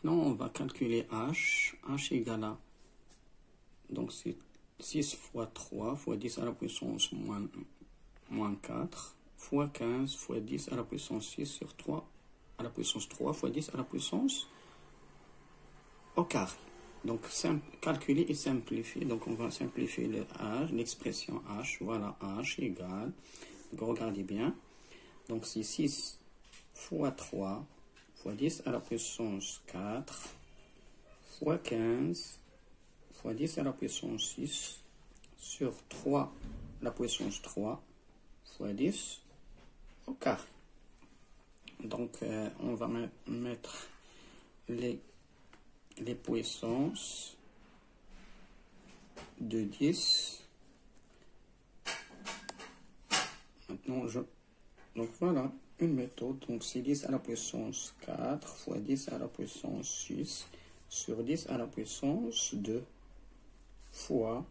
Maintenant, on va calculer h. h égale à, donc c'est 6 fois 3 fois 10 à la puissance moins 4 fois 15 fois 10 à la puissance 6 sur 3 à la puissance 3 fois 10 à la puissance au carré. Donc, calculer et simplifier. Donc, on va simplifier le h, l'expression h. Voilà, h égale. Donc, regardez bien. Donc, c'est 6 fois 3 fois 10 à la puissance 4 fois 15 fois 10 à la puissance 6 sur 3 à la puissance 3 fois 10 au carré. Donc, on va mettre les puissances de 10. Maintenant, donc voilà, une méthode. Donc, c'est 10 à la puissance 4 fois 10 à la puissance 6 sur 10 à la puissance 2 fois.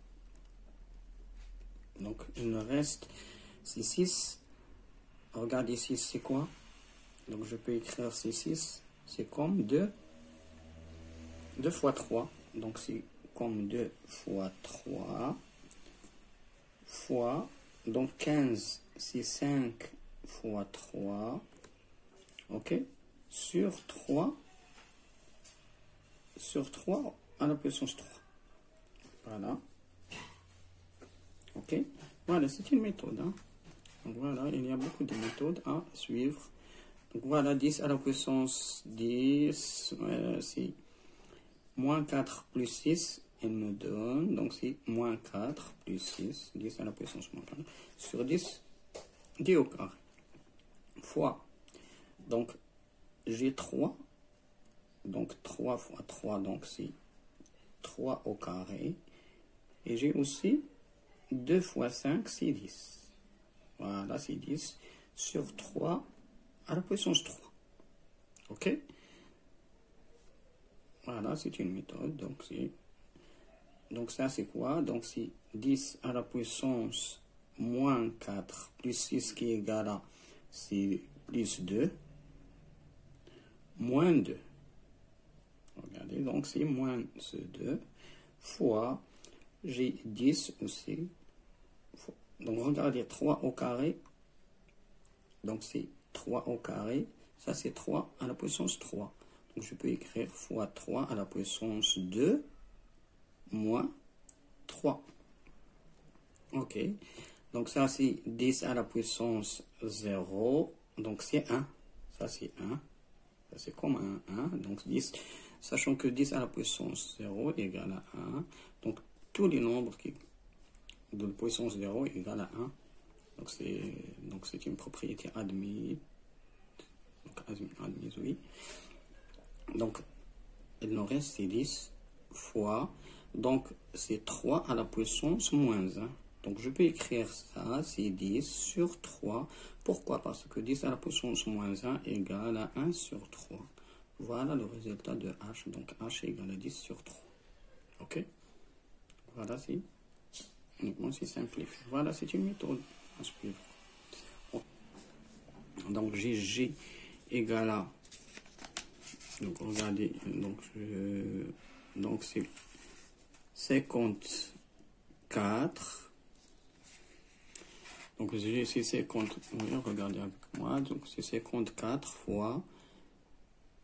Donc, il me reste, c'est 6. Regardez, 6, c'est quoi? Donc, je peux écrire c'est 6. C'est comme 2 fois 3. Donc, c'est comme 2 fois 3 fois. Donc, 15, c'est 5 fois 3. OK? Sur 3 à la puissance 3. Voilà. OK? Voilà, c'est une méthode. Hein? Donc, voilà, il y a beaucoup de méthodes à suivre. Donc, voilà, 10 à la puissance 10, c'est moins 4 plus 6, il me donne, donc c'est moins 4 plus 6, 10 à la puissance moins 4, sur 10, 10 au carré, fois, donc j'ai 3, donc 3 fois 3, donc c'est 3 au carré, et j'ai aussi 2 fois 5, c'est 10, voilà, c'est 10, sur 3 à la puissance 3, ok? Voilà, c'est une méthode. Donc ça, c'est quoi? Donc, c'est 10 à la puissance moins 4 plus 6 qui est égal à, c'est plus 2, moins 2. Regardez, donc c'est moins 2 fois, j'ai 10 aussi. Donc, regardez, 3 au carré. Donc, c'est 3 au carré. Ça, c'est 3 à la puissance 3. Donc, je peux écrire fois 3 à la puissance 2 moins 3. OK. Donc, ça, c'est 10 à la puissance 0. Donc, c'est 1. Ça, c'est 1. Ça, c'est comme un 1. Donc, 10. Sachant que 10 à la puissance 0 égale à 1. Donc, tous les nombres de puissance 0 égale à 1. Donc, c'est une propriété admise. Donc, admise, oui. Donc, il nous reste 10 fois, donc c'est 3 à la puissance moins 1. Donc, je peux écrire ça, c'est 10 sur 3. Pourquoi? Parce que 10 à la puissance moins 1 égale à 1 sur 3. Voilà le résultat de h. Donc, h égale à 10 sur 3. OK? Voilà, c'est uniquement c'est simplifié. Voilà, c'est une méthode à suivre. Donc, G égale à... Donc, regardez, donc c'est 54. Donc, c'est 50, regardez avec moi, donc c'est 54 fois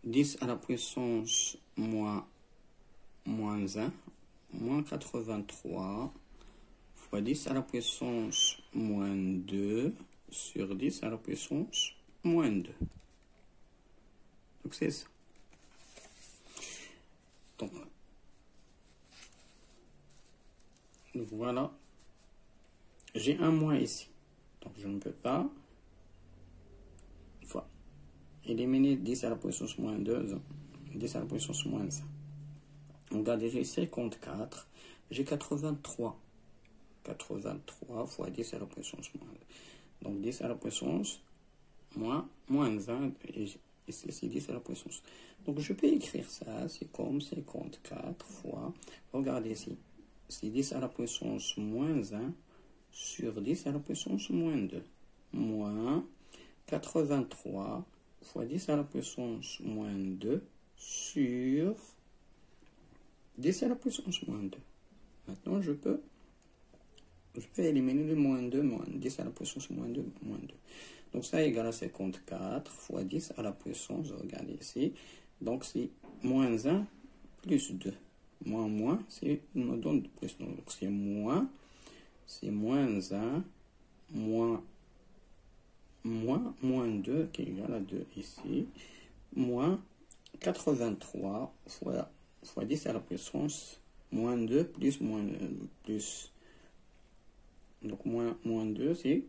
10 à la puissance moins 1, moins 83, fois 10 à la puissance moins 2, sur 10 à la puissance moins 2. Donc, c'est ça. Donc, voilà, j'ai un moins ici, donc je ne peux pas éliminer 10 à la puissance moins 2, 10 à la puissance moins 1. Regardez, j'ai 54, j'ai 83 fois 10 à la puissance moins 2, donc 10 à la puissance moins 1, et ici c'est 10 à la puissance. Donc je peux écrire ça, c'est comme 54 fois, regardez ici, c'est 10 à la puissance moins 1 sur 10 à la puissance moins 2, moins 83 fois 10 à la puissance moins 2 sur 10 à la puissance moins 2. Maintenant, je peux éliminer le moins 2, moins 10 à la puissance moins 2, moins 2. Donc, ça est égal à 54 fois 10 à la puissance, regardez ici. Donc, c'est moins 1 plus 2. Moins, c'est nous donne plus. Donc, c'est moins 1, moins 2 qui est égal à 2 ici, moins 83 fois 10 à la puissance moins 2 plus plus. Donc, moins 2, c'est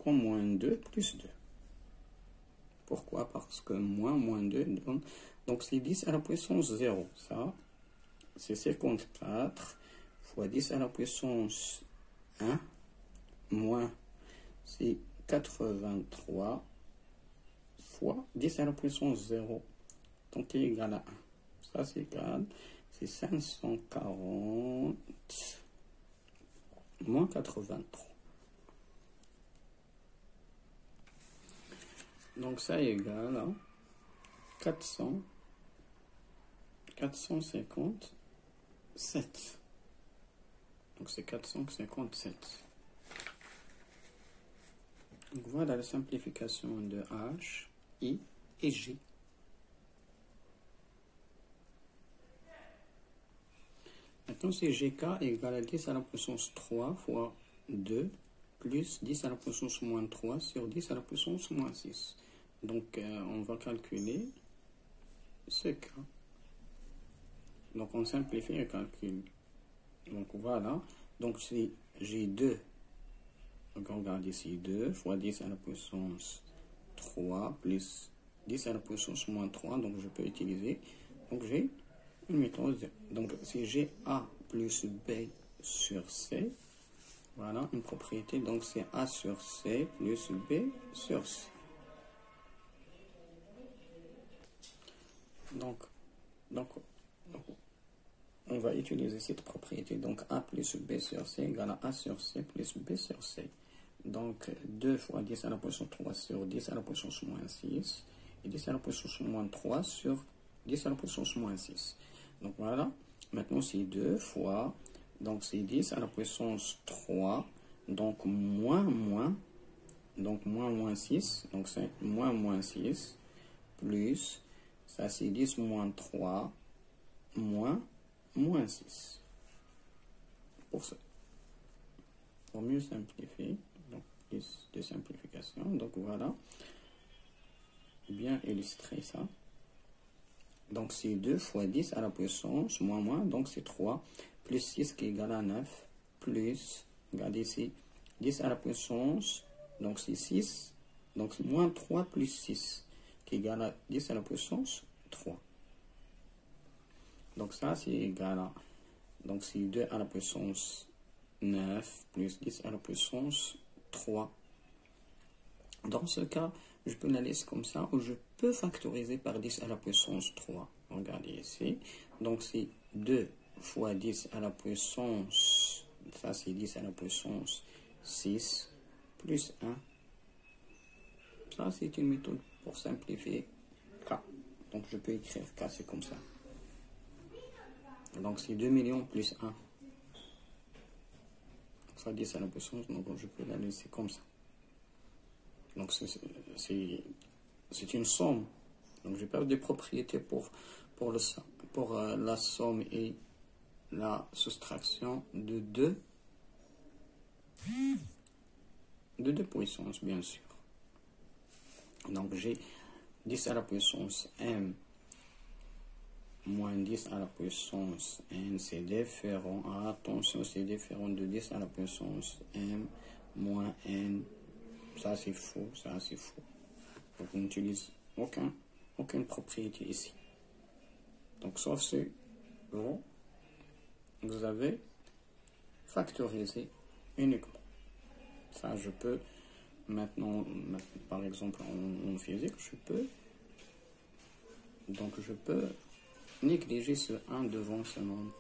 comme moins 2 plus 2. Pourquoi? Parce que moins 2 donne. Donc, c'est 10 à la puissance 0. Ça, c'est 54 fois 10 à la puissance 1 moins, c'est 83 fois 10 à la puissance 0. Donc, qui est égal à 1. Ça, c'est égal. C'est 540 moins 83. Donc, ça est égal à 457. Donc, c'est 457. Donc, voilà la simplification de H, I et J. Maintenant, c'est GK égale à 10 à la puissance 3 fois 2 plus 10 à la puissance moins 3 sur 10 à la puissance moins 6. Donc, on va calculer ce cas. Donc, on simplifie le calcul. Donc, voilà. Donc, c'est G2. Donc, on regarde ici 2 fois 10 à la puissance 3 plus 10 à la puissance moins 3. Donc, je peux utiliser. Donc, j'ai une méthode. Donc, c'est GA plus B sur C. Voilà, une propriété. Donc, c'est A sur C plus B sur C. Donc, on va utiliser cette propriété. Donc, A plus B sur C égale à A sur C plus B sur C. Donc, 2 fois 10 à la puissance 3 sur 10 à la puissance moins 6. Et 10 à la puissance moins 3 sur 10 à la puissance moins 6. Donc, voilà. Maintenant, c'est 2 fois. Donc, c'est 10 à la puissance 3. Donc, moins. Donc, moins 6. Donc, c'est moins 6. Plus. Ça, c'est 10 moins 3. Moins 6. Pour ça. Pour mieux simplifier. Donc, plus de simplification. Donc, voilà. Bien illustrer ça. Donc, c'est 2 fois 10 à la puissance, moins, donc c'est 3, plus 6 qui est égal à 9, plus, regardez ici, 10 à la puissance, donc c'est 6, donc c'est moins 3 plus 6, qui est égal à 10 à la puissance 3. Donc, ça, c'est égal à, donc c'est 2 à la puissance 9, plus 10 à la puissance 3. Dans ce cas, je peux la laisser comme ça, ou je peux factoriser par 10 à la puissance 3. Regardez ici. Donc, c'est 2 fois 10 à la puissance, ça c'est 10 à la puissance 6, plus 1. Ça, c'est une méthode pour simplifier K. Donc, je peux écrire K, c'est comme ça. Donc, c'est 2 millions plus 1. Ça, 10 à la puissance, donc je peux la laisser comme ça. Donc, c'est une somme. Donc, j'ai pas de propriété pour la somme et la soustraction de deux puissances, bien sûr. Donc, j'ai 10 à la puissance m moins 10 à la puissance n, c'est différent. Attention, c'est différent de 10 à la puissance m moins n. Ça, c'est faux. Ça, c'est faux. Donc, on n'utilise aucune propriété ici. Donc, sauf si vous avez factorisé uniquement. Ça, je peux maintenant, par exemple, en physique, je peux négliger ce 1 devant ce nombre.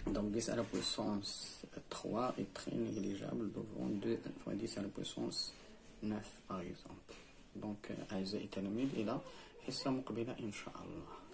Donc, 10 à la puissance 3 est très négligeable devant 2 fois 10 à la puissance 9, par exemple. دونك أعزائي التلاميذ إلى حصة مقبلة إن شاء الله.